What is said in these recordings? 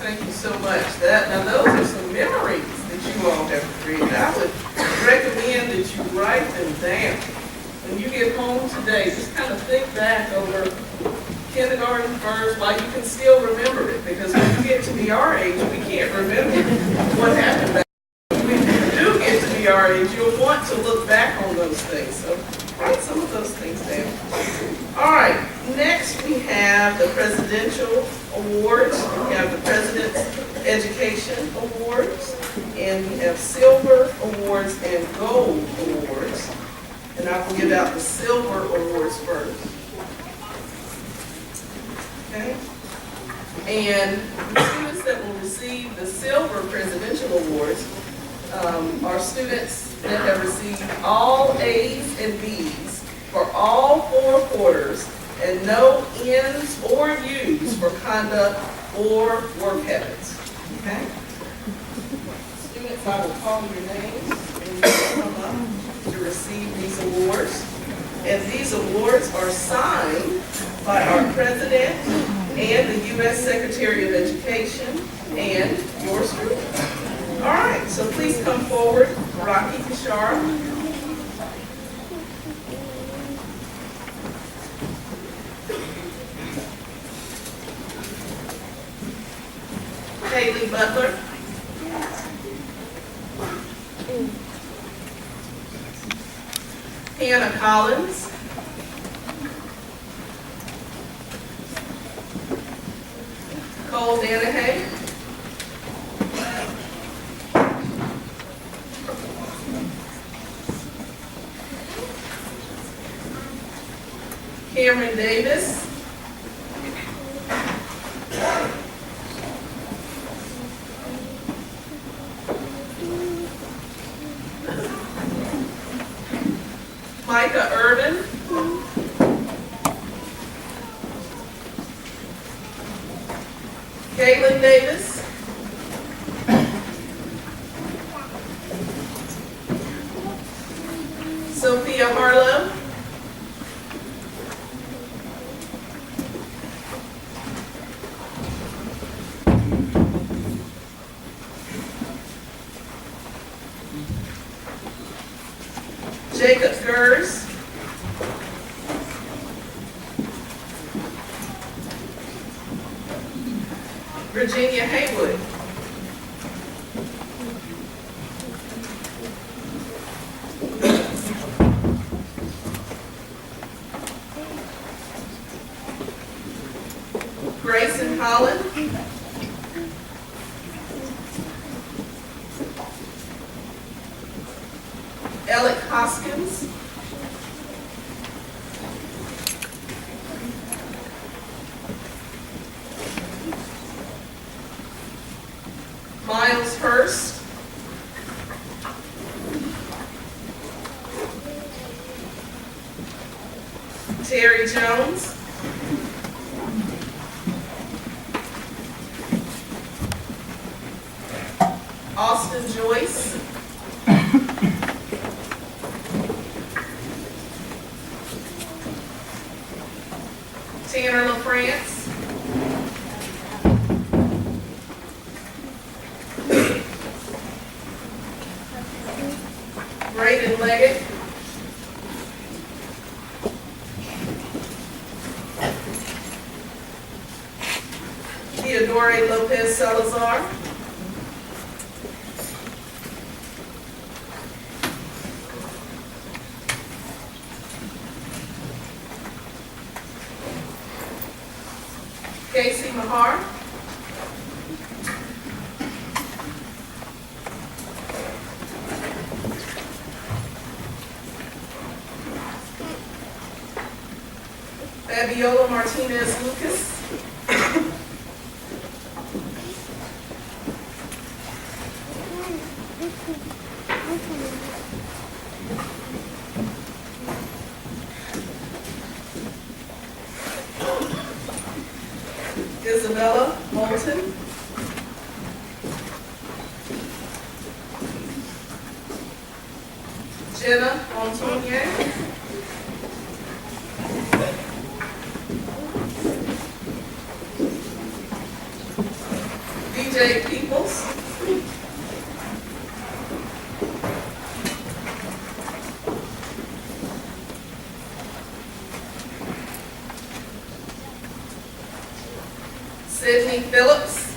Thank you so much. Now those are some memories that you all have created. I would recommend that you write them down. When you get home today, just kind of think back over kindergarten, first, while you can still remember it. Because when you get to be our age, we can't remember what happened back then. When you do get to be our age, you'll want to look back on those things. So write some of those things down. All right, next we have the Presidential Awards. We have the President's Education Awards, and we have Silver Awards and Gold Awards. And I will give out the Silver Awards first. Okay? And the students that will receive the Silver Presidential Awards are students that have received all A's and B's for all 4 quarters and no N's or U's for conduct or work habits. Okay? Students, I will call your names and you will come up to receive these awards. And these awards are signed by our President and the U.S. Secretary of Education and yours truly. All right, so please come forward, Rocky Kishara. Haley Butler. Hannah Collins. Cole Danahay. Cameron Davis. Micah Urban. Caitlin Davis. Sophia Harlow. Jacob Gers. Virginia Haywood. Grayson Holland. Alec Hoskins. Miles Hurst. Terry Jones. Austin Joyce. Tanner LaFrance. Braden Leggett. Theodore Lopez Salazar. Casey Mahar. Fabiola Martinez Lucas. Isabella Moulton. Jenna Montounier. TJ Peoples. Sydney Phillips.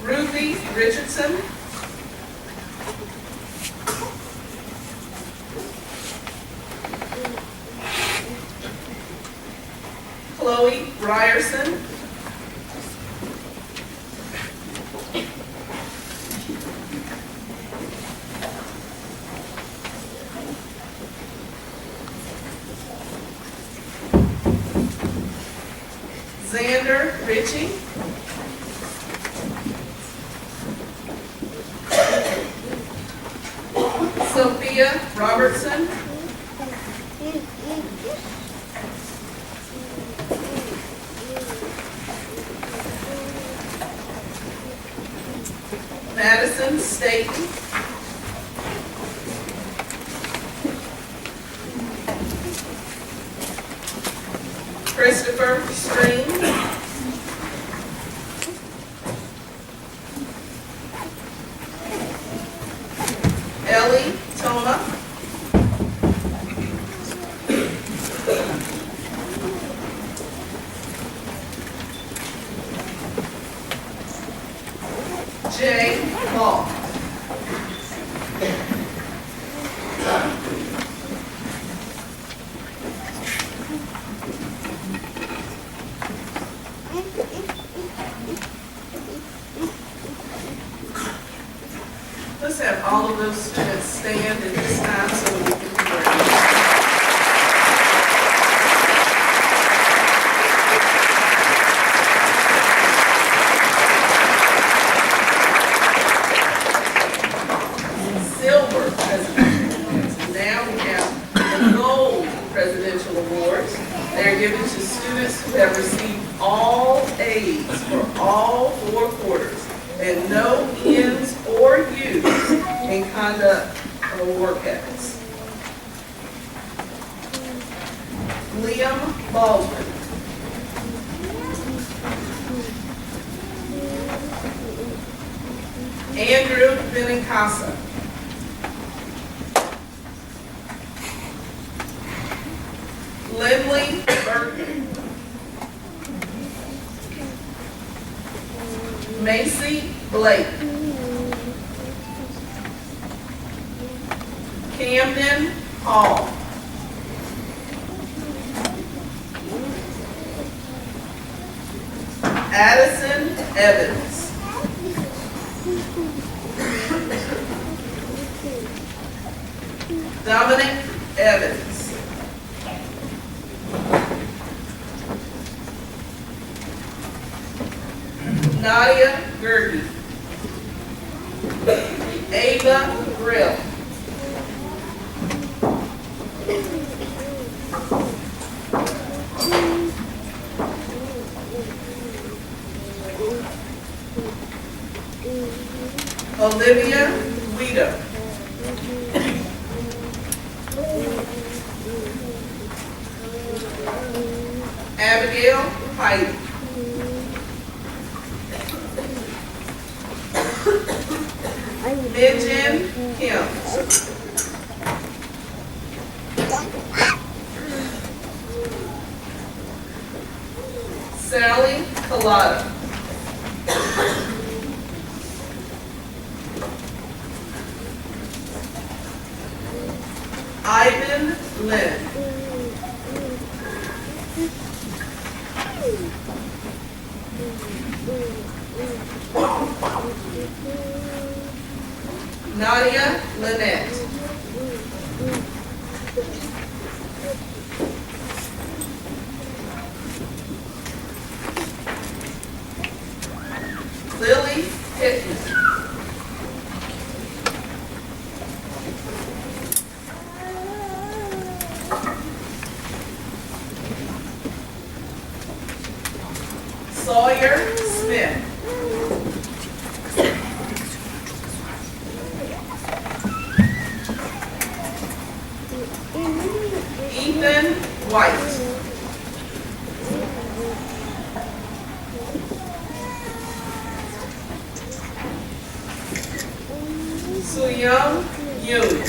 Ruthie Richardson. Chloe Ryerson. Xander Ritchie. Sophia Robertson. Madison Staten. Christopher Stream. Ellie Toma. Jay Hall. Let's have all of those students stand at this time so that we can pray. Silver presidential awards. Now we have the gold presidential awards. They're given to students who have received all A's for all 4 quarters and no N's or U's in conduct or work ethics. Liam Baldwin. Andrew Benincasa. Lindley Burton. Macy Blake. Camden Hall. Addison Evans. Dominic Evans. Nadia Gertie. Ava Grill. Olivia Guido. Abigail Heidi. Minjin Kim. Sally Collada. Ivan Lynn. Nadia Lynette. Lily Pittman. Sawyer Smith. White. Soo-young Yoon.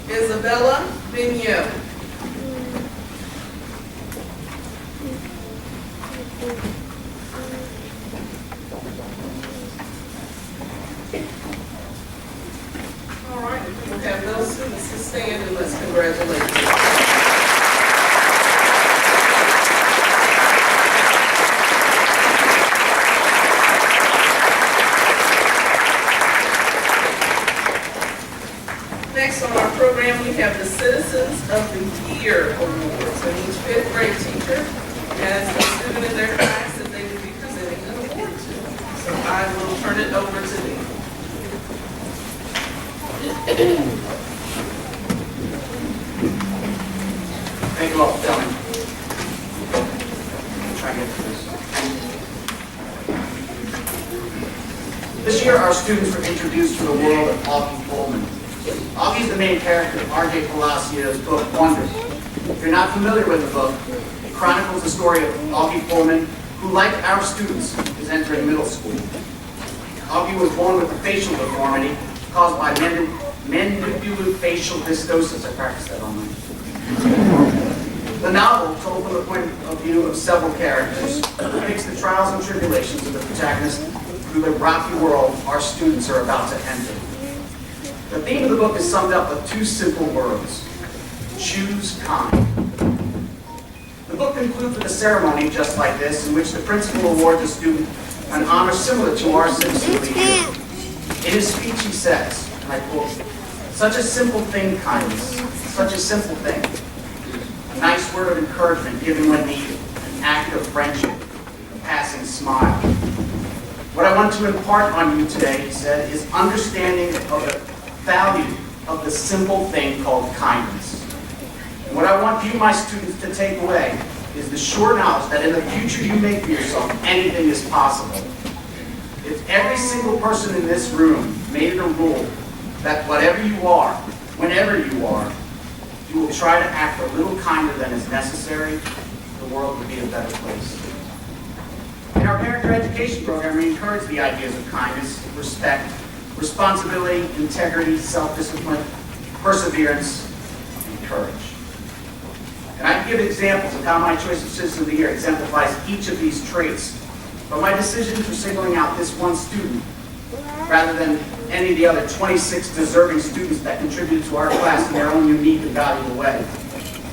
Isabella Vigneault. All right, if we will have those students to stand and let's congratulate them. Next on our program, we have the Citizens of the Year Awards, and each fifth grade teacher has a student in their class that they will be presenting an award to. So I will turn it over to them. Thank you all for coming. Try and get through this. This year, our students were introduced to the world of Augie Pullman. Augie's the main character of R.J. Palacios' book, Wonder. If you're not familiar with the book, it chronicles the story of Augie Pullman, who, like our students, is entering middle school. Augie was born with a facial deformity caused by mandibulofacial dystosis. I practiced that online. The novel, told from the point of view of several characters, depicts the trials and tribulations of the protagonist through the rocky world our students are about to enter. The theme of the book is summed up with two simple words: choose kind. The book concludes with a ceremony just like this, in which the principal awards a student an honor similar to our Citizen of the Year. In his speech he says, and I quote, "Such a simple thing, kindness, such a simple thing. A nice word of encouragement given when needed, an act of friendship, a passing smile. What I want to impart on you today," he said, "is understanding of the value of the simple thing called kindness. And what I want you, my students, to take away is the sure knowledge that in the future you make for yourself, anything is possible. If every single person in this room made it a rule that whatever you are, whenever you are, you will try to act a little kinder than is necessary, the world would be a better place." In our character education program, we encourage the ideas of kindness, respect, responsibility, integrity, self-discipline, perseverance, and courage. And I can give examples of how my choice of Citizen of the Year exemplifies each of these traits, but my decision for singling out this one student, rather than any of the other 26 deserving students that contributed to our class in their own unique and valuable way,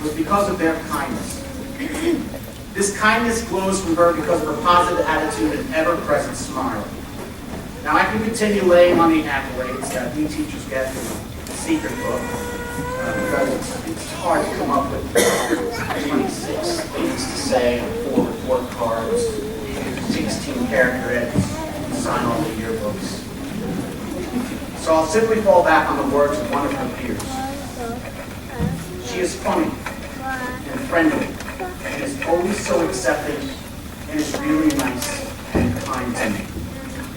was because of their kindness. This kindness glows from her because of her positive attitude and ever-present smile. Now, I can continue laying on the accolades that we teachers get from the secret book, because it's hard to come up with 26 things to say, 4 report cards, 16 character edits, and sign all the yearbooks. So I'll simply fall back on the words of one of her peers. She is funny and friendly, and is always so accepting, and is really nice and kind to me.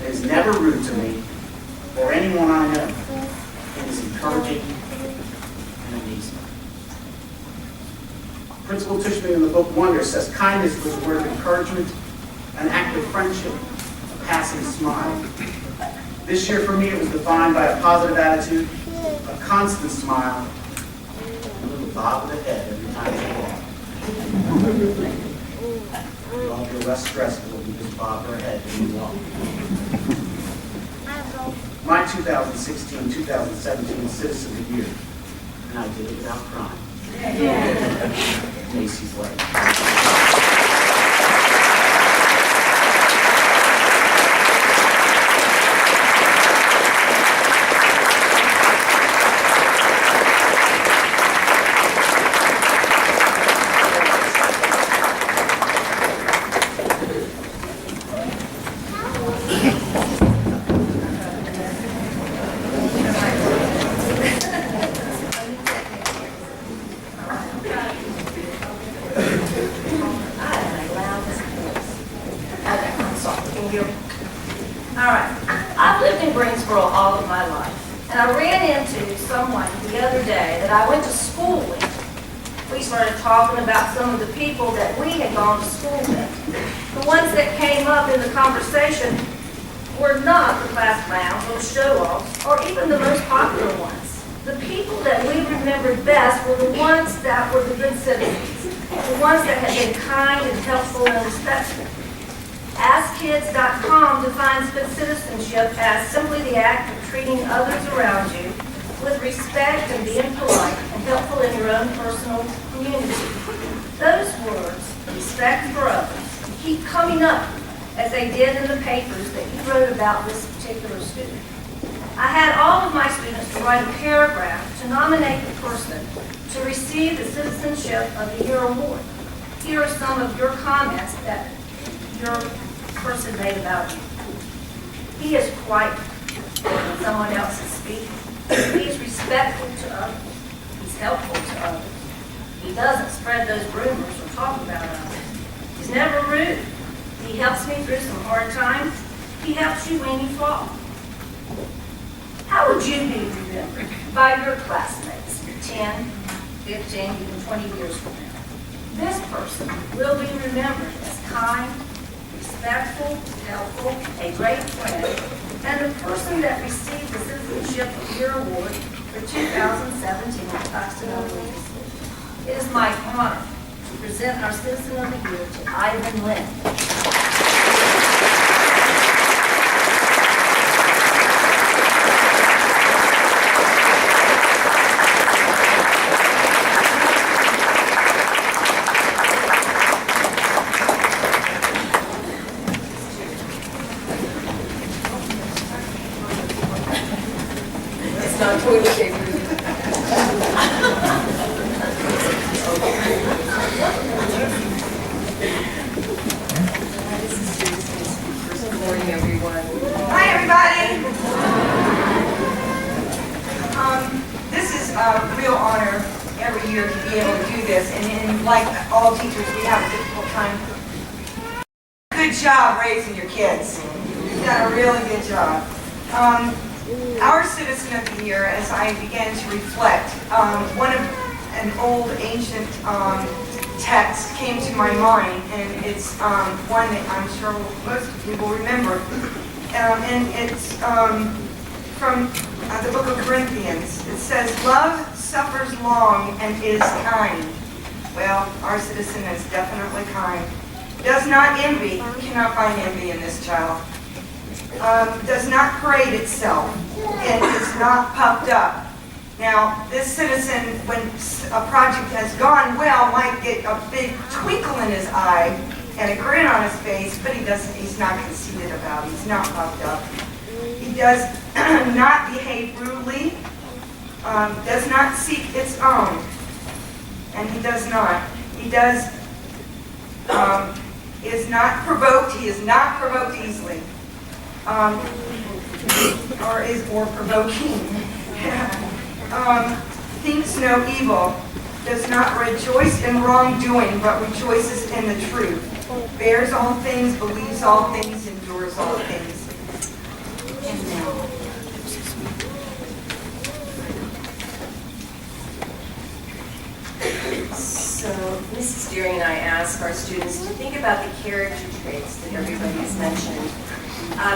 It is never rude to me or anyone I know. It is encouraging and amazing. Principal Tushman in the book Wonder says kindness was a word of encouragement, an act of friendship, a passing smile. This year for me it was defined by a positive attitude, a constant smile, and a little bob of the head every time she walked. You all feel less stressful if you just bob her head when you walk. My 2016-2017 Citizen of the Year, and I did it without crying. Macy's Way. All right. I've lived in girl all of my life. And I ran into someone the other day that I went to school with. We started talking about some of the people that we had gone to school with. The ones that came up in the conversation were not the class clowns or show-offs or even the most popular ones. The people that we remembered best were the ones that were the good citizens, the ones that had been kind and helpful and respectful. AskKids.com defines good citizenship as simply the act of treating others around you with respect and being polite and helpful in your own personal community. Those words, respect for others, keep coming up as they did in the papers that you wrote about this particular student. I had all of my students to write a paragraph to nominate the person to receive the Citizenship of the Year award. Here are some of your comments that your person made about you. He is quiet when someone else is speaking. He is respectful to others. He's helpful to others. He doesn't spread those rumors or talk about others. He's never rude. He helps me through some hard times. He helps you when you fall. How would you be remembered by your classmates 10, 15, even 20 years from now? This person will be remembered as kind, respectful, helpful, a great friend, and the person that received the Citizenship of the Year award for 2017 Claxton. It is my honor to present our Citizen of the Year to Ivan Lynn. Toilet paper. Good morning, everyone. Hi, everybody. This is a real honor every year to be able to do this, and like all teachers, we have a difficult time. Good job raising your kids. You've done a really good job. Our Citizen of the Year, as I began to reflect, an old ancient text came to my mind, and it's one that I'm sure most of you will remember. And it's from the book of Corinthians. It says, "Love suffers long and is kind." Well, our citizen is definitely kind. Does not envy. We cannot find envy in this child. Does not parade itself and is not puffed up. Now, this citizen, when a project has gone well, might get a big twinkle in his eye and a grin on his face, but he's not conceited about it. He's not puffed up. He does not behave rudely, does not seek its own, and he does not. He is not provoked. He is not provoked easily. Or provoking. Thinks no evil, does not rejoice in wrongdoing, but rejoices in the truth. Bears all things, believes all things, endures all things. And now. So, Mrs. Deering and I ask our students to think about the character traits that everybody has mentioned.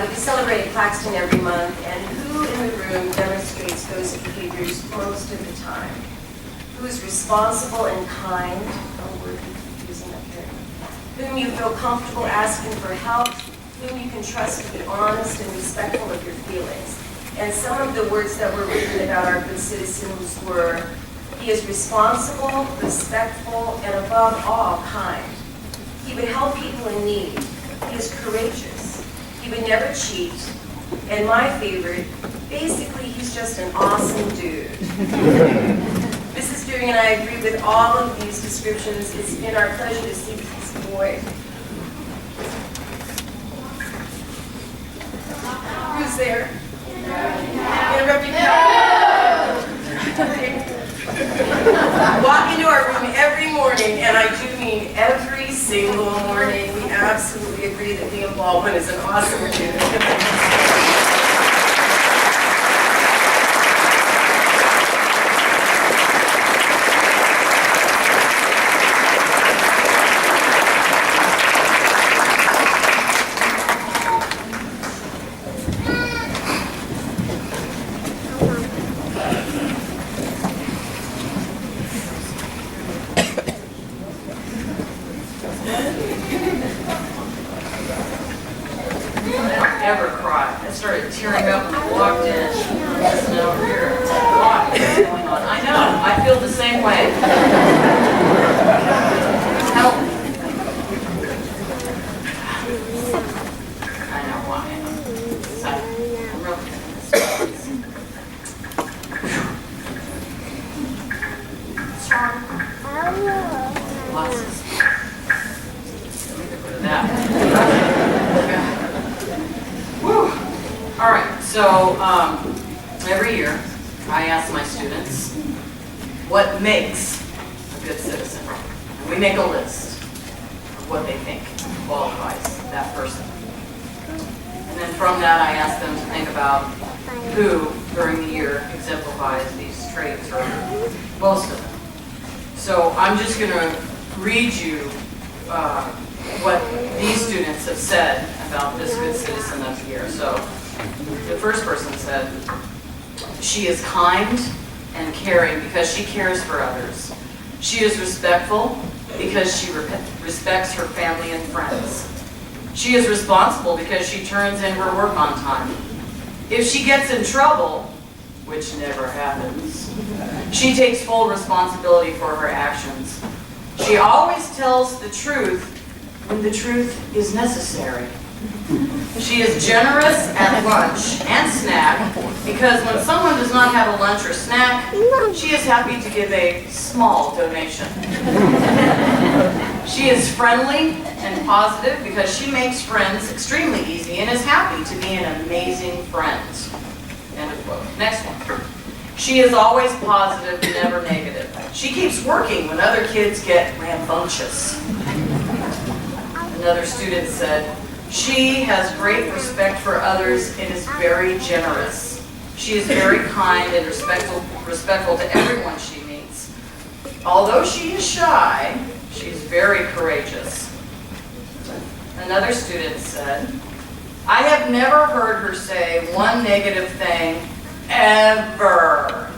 We celebrate at Claxton every month, and who in the room demonstrates those behaviors most of the time? Who is responsible and kind, a word we're using up here, whom you feel comfortable asking for help, whom you can trust to be honest and respectful of your feelings. And some of the words that were written about our good citizens were, he is responsible, respectful, and above all, kind. He would help people in need. He is courageous. He would never cheat. And my favorite, basically, he's just an awesome dude. Mrs. Deering and I agree with all of these descriptions. It's been our pleasure to see this boy. Who's there? Interrupting Walk into our room every morning, and I do mean every single morning. We absolutely agree that Liam Baldwin is an awesome dude. started tearing up when I walked in. Listen over here. Why? What's going on? I know. I feel the same way. Help me. I know why. So, I'm real strong. Lots of that. Whew. All right, so every year I ask my students what makes a good citizen. And we make a list of what they think qualifies that person. And then from that I ask them to think about who during the year exemplifies these traits, or most of them. So I'm just going to read you what these students have said about this good citizen of the year. So the first person said, she is kind and caring because she cares for others. She is respectful because she respects her family and friends. She is responsible because she turns in her work on time. If she gets in trouble, which never happens, she takes full responsibility for her actions. She always tells the truth when the truth is necessary. She is generous at lunch and snack because when someone does not have a lunch or snack, she is happy to give a small donation. She is friendly and positive because she makes friends extremely easy and is happy to be an amazing friend. End of quote. Next one. She is always positive, never negative. She keeps working when other kids get rambunctious. Another student said, she has great respect for others and is very generous. She is very kind and respectful to everyone she meets. Although she is shy, she is very courageous. Another student said, I have never heard her say one negative thing ever.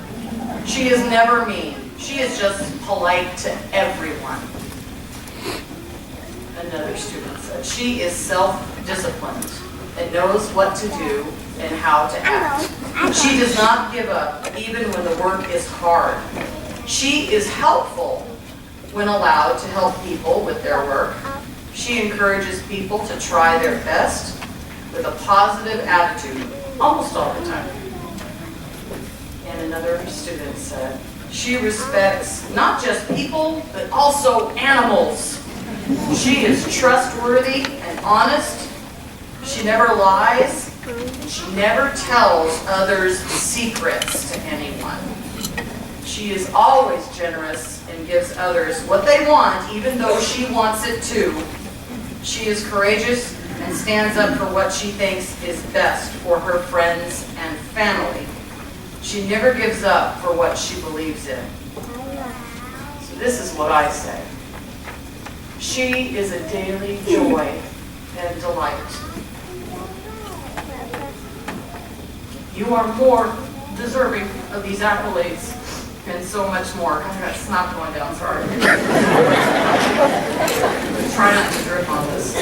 She is never mean. She is just polite to everyone. Another student said, she is self-disciplined and knows what to do and how to act. She does not give up even when the work is hard. She is helpful when allowed to help people with their work. She encourages people to try their best with a positive attitude almost all the time. And another student said, she respects not just people, but also animals. She is trustworthy and honest. She never lies. She never tells others secrets to anyone. She is always generous and gives others what they want, even though she wants it too. She is courageous and stands up for what she thinks is best for her friends and family. She never gives up for what she believes in. So this is what I say. She is a daily joy and delight. You are more deserving of these accolades and so much more. I got snot going down, sorry. Try not to drip on this.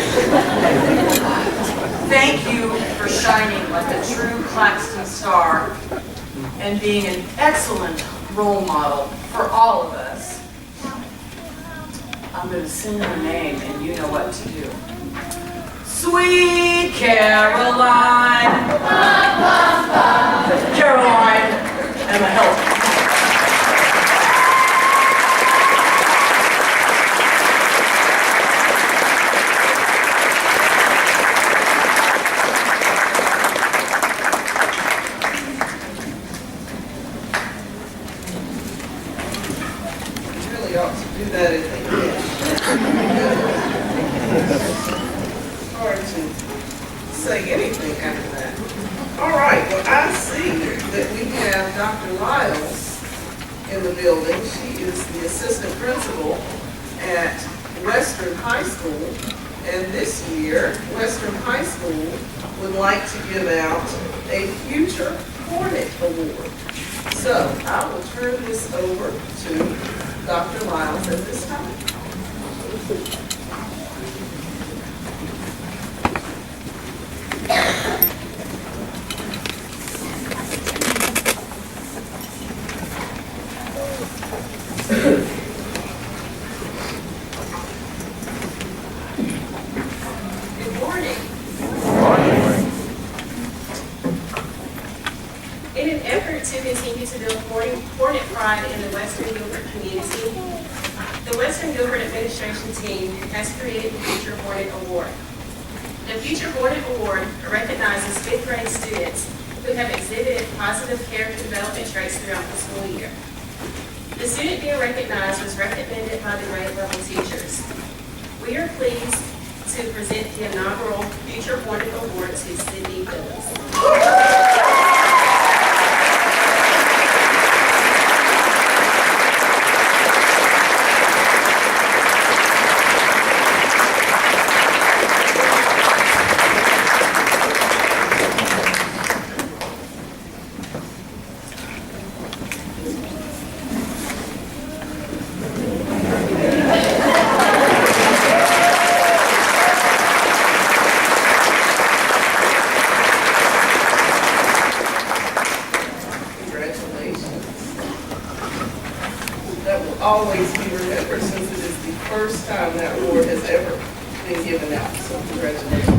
Thank you for shining like a true Claxton star and being an excellent role model for all of us. I'm going to sing her name and you know what to do. Sweet Caroline. Caroline and the help. Ought to do that if they can. Hard to say anything after that. All right, well, I see that we have Dr. Lyles in the building. She is the assistant principal at Western High School. And this year, Western High School would like to give out a Future Hornet Award. So I will turn this over to Dr. Lyles at this time. to build important pride in the Western Gilbert community, the Western Gilbert administration team has created the Future Hornet Award. The Future Hornet Award recognizes fifth grade students who have exhibited positive character development traits throughout the school year. The student being recognized was recommended by the grade level teachers. We are pleased to present the inaugural Future Hornet Award to Sydney Phillips. That will always be remembered since it is the first time that award has ever been given out. So congratulations.